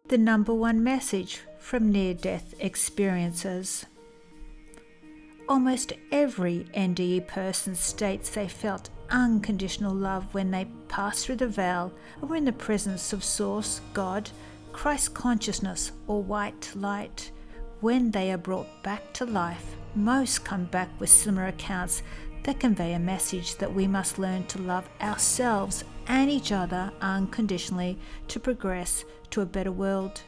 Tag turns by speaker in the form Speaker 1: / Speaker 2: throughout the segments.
Speaker 1: the number one message from near-death experiences. Almost every NDE person states they felt unconditional love when they passed through the veil or were in the presence of Source, God, Christ consciousness, or white light. When they are brought back to life, most come back with similar accounts that convey a message that we must learn to love ourselves and each other unconditionally to progress to a better world.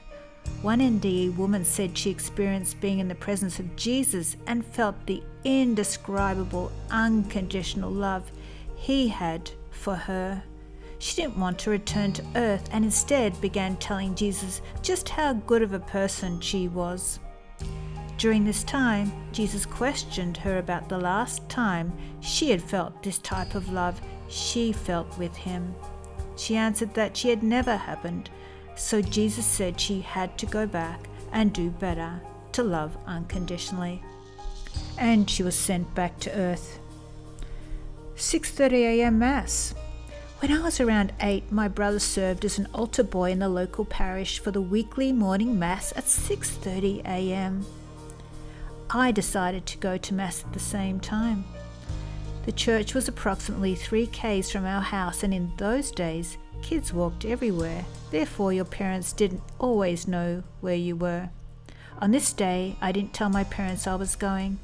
Speaker 1: One NDE woman said she experienced being in the presence of Jesus and felt the indescribable, unconditional love he had for her. She didn't want to return to earth and instead began telling Jesus just how good of a person she was. During this time, Jesus questioned her about the last time she had felt this type of love she felt with him. She answered that she had never happened, so Jesus said she had to go back and do better to love unconditionally. And she was sent back to earth. 6:30 a.m. Mass. When I was around 8, my brother served as an altar boy in the local parish for the weekly morning Mass at 6:30 a.m. I decided to go to Mass at the same time. The church was approximately 3 k's from our house, and in those days, kids walked everywhere. Therefore, your parents didn't always know where you were. On this day, I didn't tell my parents I was going.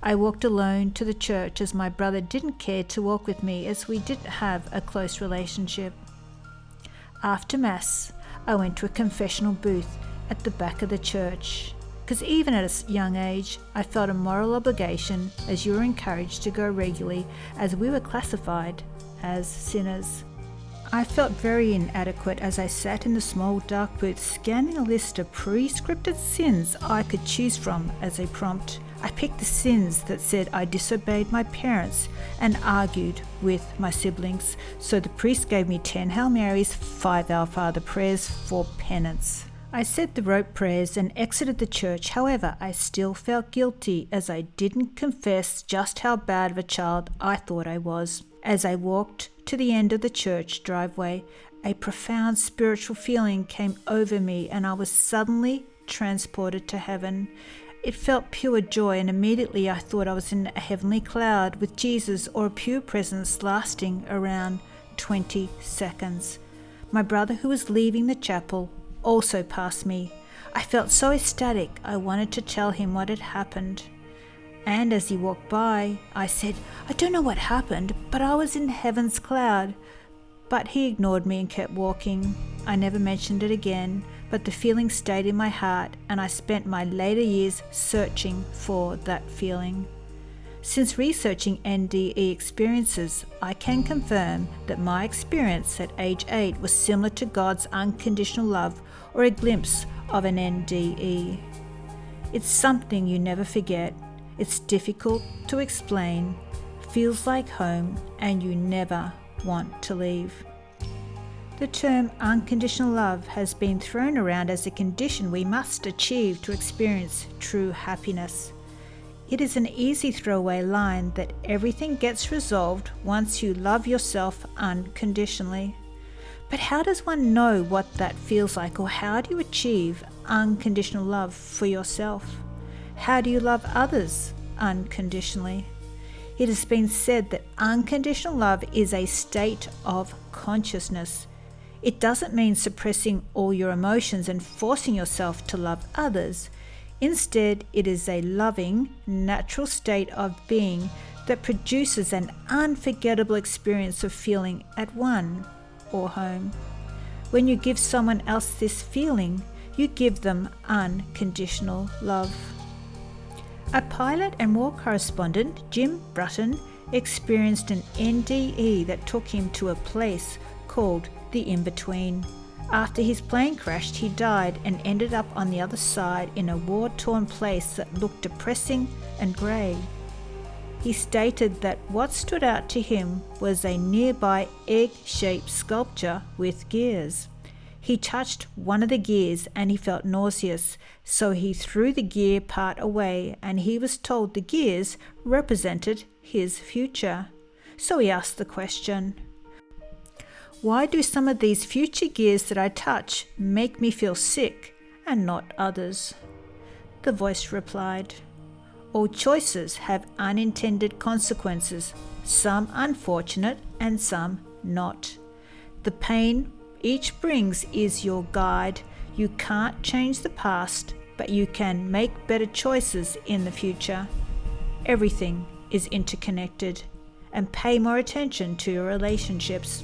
Speaker 1: I walked alone to the church as my brother didn't care to walk with me as we didn't have a close relationship. After Mass, I went to a confessional booth at the back of the church, because even at a young age, I felt a moral obligation as you were encouraged to go regularly as we were classified as sinners. I felt very inadequate as I sat in the small dark booth scanning a list of pre-scripted sins I could choose from as a prompt. I picked the sins that said I disobeyed my parents and argued with my siblings, so the priest gave me 10 Hail Marys, 5 Our Father prayers for penance. I said the rope prayers and exited the church. However, I still felt guilty as I didn't confess just how bad of a child I thought I was. As I walked to the end of the church driveway, a profound spiritual feeling came over me and I was suddenly transported to heaven. It felt pure joy, and immediately I thought I was in a heavenly cloud with Jesus, or a pure presence lasting around 20 seconds. My brother, who was leaving the chapel, also passed me. I felt so ecstatic I wanted to tell him what had happened. And as he walked by, I said, I don't know what happened, but I was in heaven's cloud. But he ignored me and kept walking. I never mentioned it again, but the feeling stayed in my heart, and I spent my later years searching for that feeling. Since researching NDE experiences, I can confirm that my experience at age 8 was similar to God's unconditional love, or a glimpse of an NDE. It's something you never forget. It's difficult to explain, feels like home, and you never want to leave. The term unconditional love has been thrown around as a condition we must achieve to experience true happiness. It is an easy throwaway line that everything gets resolved once you love yourself unconditionally. But how does one know what that feels like, or how do you achieve unconditional love for yourself? How do you love others unconditionally? It has been said that unconditional love is a state of consciousness. It doesn't mean suppressing all your emotions and forcing yourself to love others. Instead, it is a loving, natural state of being that produces an unforgettable experience of feeling at one or home. When you give someone else this feeling, you give them unconditional love. A pilot and war correspondent, Jim Brutton, experienced an NDE that took him to a place called the In-Between. After his plane crashed, he died and ended up on the other side in a war-torn place that looked depressing and grey. He stated that what stood out to him was a nearby egg-shaped sculpture with gears. He touched one of the gears and he felt nauseous, so he threw the gear part away, and he was told the gears represented his future. So he asked the question, Why do some of these future gears that I touch make me feel sick and not others? The voice replied, all choices have unintended consequences, some unfortunate and some not. The pain each brings is your guide. You can't change the past, but you can make better choices in the future. Everything is interconnected, and pay more attention to your relationships.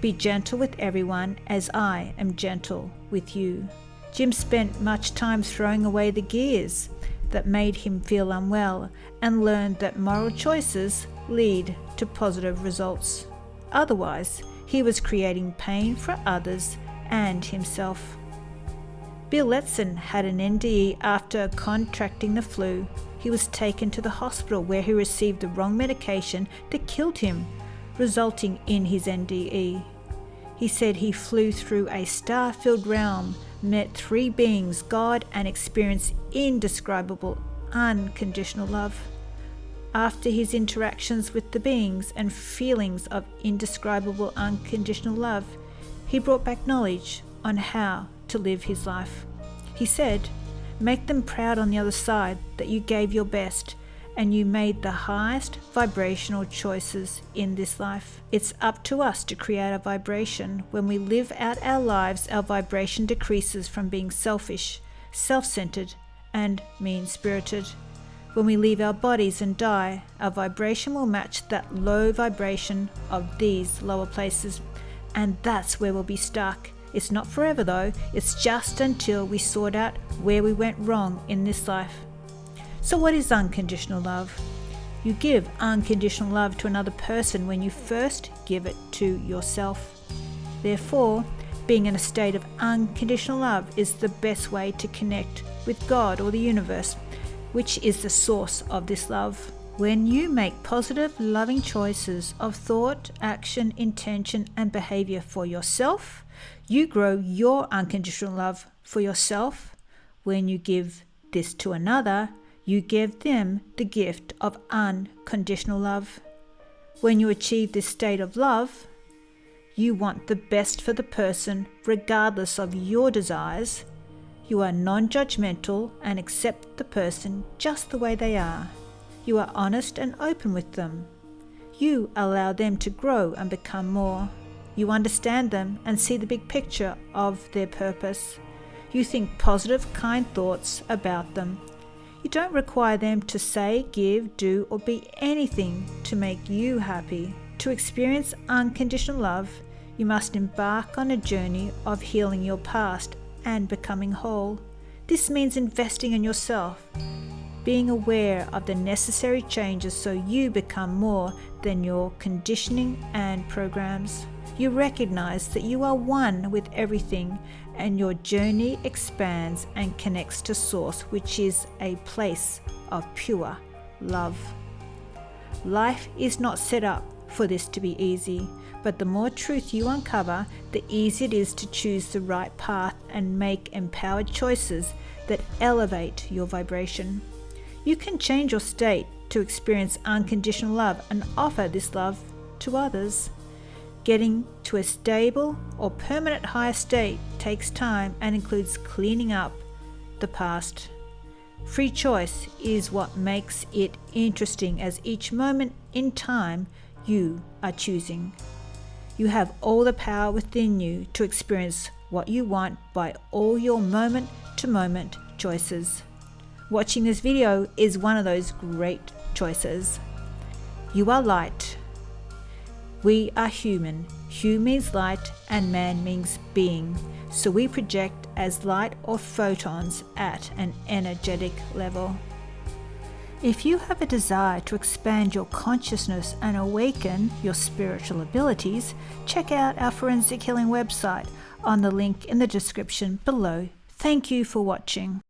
Speaker 1: Be gentle with everyone as I am gentle with you. Jim spent much time throwing away the gears that made him feel unwell and learned that moral choices lead to positive results. Otherwise, he was creating pain for others and himself. Bill Letson had an NDE after contracting the flu. He was taken to the hospital where he received the wrong medication that killed him, resulting in his NDE. He said he flew through a star-filled realm, met 3 beings, God, and experienced indescribable, unconditional love. After his interactions with the beings and feelings of indescribable, unconditional love, he brought back knowledge on how to live his life. He said, make them proud on the other side that you gave your best and you made the highest vibrational choices in this life. It's up to us to create a vibration. When we live out our lives, our vibration decreases from being selfish, self-centered, and mean-spirited. When we leave our bodies and die, our vibration will match that low vibration of these lower places, and that's where we'll be stuck. It's not forever though, it's just until we sort out where we went wrong in this life. So what is unconditional love? You give unconditional love to another person when you first give it to yourself. Therefore, being in a state of unconditional love is the best way to connect with God or the universe, which is the source of this love. When you make positive, loving choices of thought, action, intention, and behavior for yourself, you grow your unconditional love for yourself. When you give this to another, you give them the gift of unconditional love. When you achieve this state of love, you want the best for the person regardless of your desires. You are non-judgmental and accept the person just the way they are. You are honest and open with them. You allow them to grow and become more. You understand them and see the big picture of their purpose. You think positive, kind thoughts about them. You don't require them to say, give, do, or be anything to make you happy. To experience unconditional love, you must embark on a journey of healing your past and becoming whole. This means investing in yourself, being aware of the necessary changes so you become more than your conditioning and programs. You recognize that you are one with everything, and your journey expands and connects to Source, which is a place of pure love. Life is not set up for this to be easy, but the more truth you uncover, the easier it is to choose the right path and make empowered choices that elevate your vibration. You can change your state to experience unconditional love and offer this love to others. Getting to a stable or permanent higher state takes time and includes cleaning up the past. Free choice is what makes it interesting, as each moment in time you are choosing. You have all the power within you to experience what you want by all your moment-to-moment choices. Watching this video is one of those great choices. You are light. We are human. Hu means light and man means being. So we project as light or photons at an energetic level. If you have a desire to expand your consciousness and awaken your spiritual abilities, check out our forensic healing website on the link in the description below. Thank you for watching.